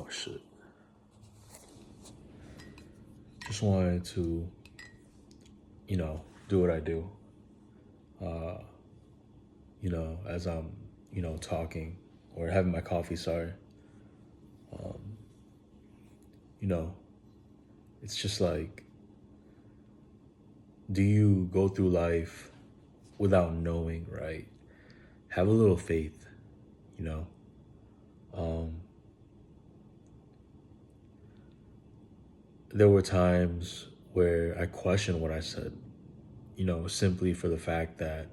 Oh shit. Just wanted to, do what I do. As I'm, talking or having my coffee, sorry. You know, it's just like, do you go through life without knowing, right? Have a little faith, you know? Um, there were times where I questioned what I said, simply for the fact that,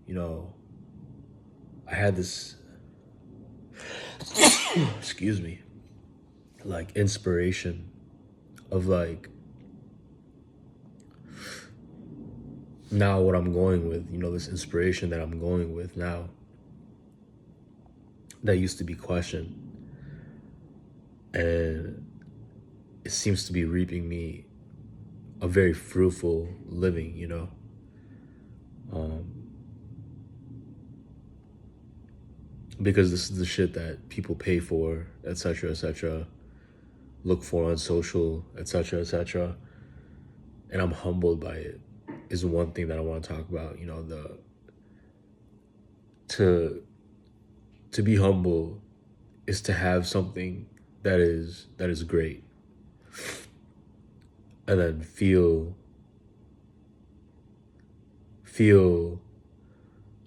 you know, I had this, excuse me, like inspiration of like now what I'm going with, this inspiration that I'm going with now that used to be questioned. And it seems to be reaping me a very fruitful living. Um, because this is the shit that people pay for, etc., look for on social, etc. And I'm humbled by it. Is one thing that I want to talk about. To to be humble is to have something that is great, and then feel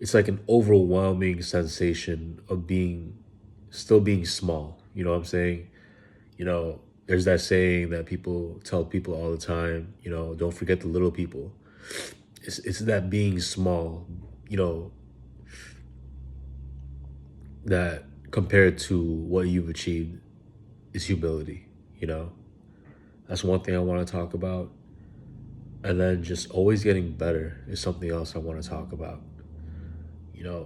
it's like an overwhelming sensation of still being small. You know what I'm saying? There's that saying that people tell people all the time, don't forget the little people. It's that being small, you know, that compared to what you've achieved is humility, you know? That's one thing I want to talk about. And then just always getting better is something else I want to talk about.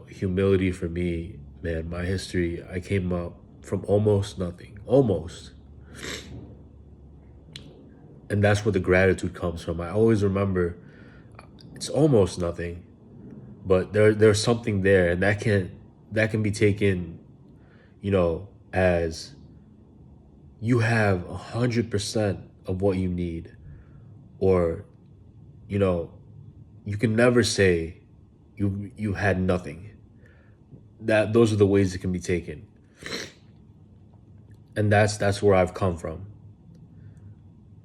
Humility for me, man, my history, I came up from almost nothing, almost. And that's where the gratitude comes from. I always remember it's almost nothing, but there's something there, and that can be taken, as you have 100% of what you need, or you know, you can never say you had nothing. That those are the ways it can be taken, and that's where I've come from.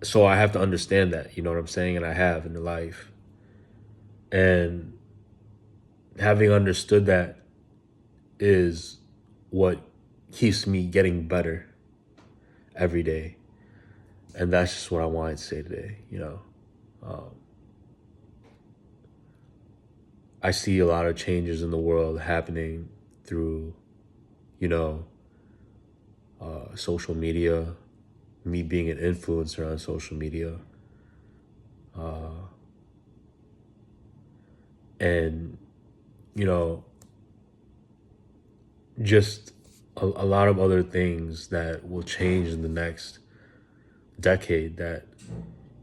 So I have to understand that, you know what I'm saying, and I have in life, and having understood that is what keeps me getting better every day. And that's just what I wanted to say today. Um, I see a lot of changes in the world happening through, you know, social media, me being an influencer on social media, uh, and, you know, just a lot of other things that will change in the next decade. That,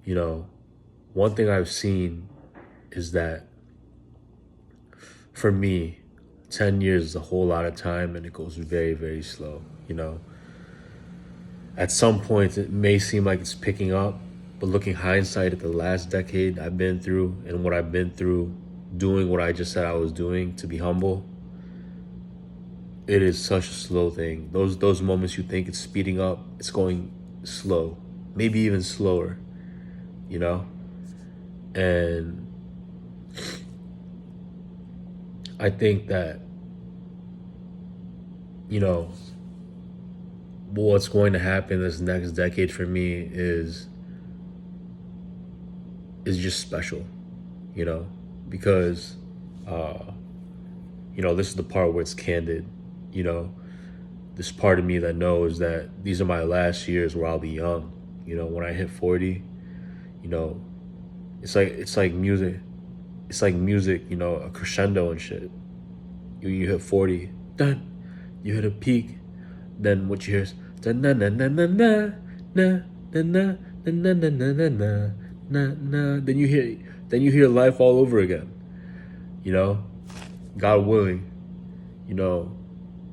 you know, one thing I've seen is that for me, 10 years is a whole lot of time, and it goes very, very slow. At some point, it may seem like it's picking up, but looking hindsight at the last decade I've been through and what I've been through, doing what I just said I was doing, to be humble, it is such a slow thing. Those moments you think it's speeding up, it's going slow, maybe even slower, you know? And I think that, you know, what's going to happen this next decade for me is just special, you know, because uh, this is the part where it's candid, you know, this part of me that knows that these are my last years where I'll be young. When I hit 40, you know, it's like music. It's like music, a crescendo and shit. You hit 40, done. You hit a peak, then what you hear is na na na na na na na na na na na na na na na. Then you hear life all over again. You know, God willing, you know,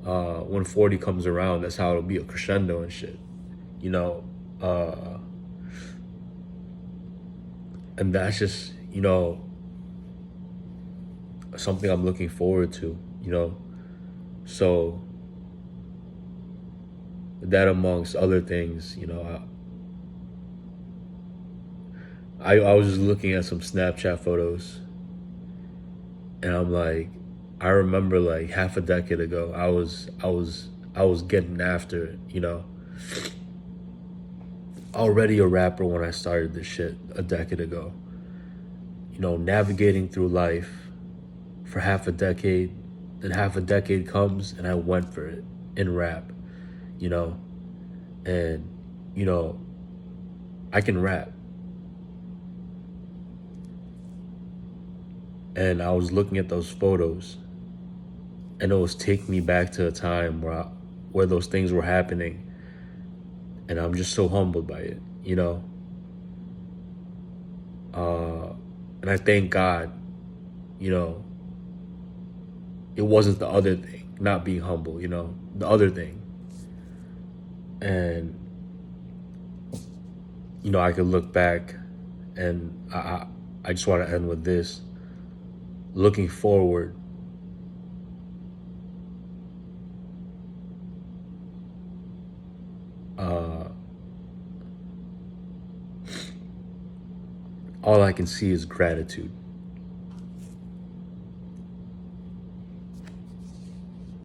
when 40 comes around, that's how it'll be a crescendo and shit, you know. And that's just, something I'm looking forward to, So that amongst other things, I was just looking at some Snapchat photos, and I'm like, I remember like half a decade ago, I was getting after it, already a rapper when I started this shit a decade ago. Navigating through life for half a decade, then half a decade comes and I went for it in rap, you know, and you know, I can rap. And I was looking at those photos, and it was taking me back to a time where those things were happening, and I'm just so humbled by it. And I thank God, you know, it wasn't the other thing, not being humble, the other thing. And I could look back, and I just want to end with this. Looking forward, all I can see is gratitude.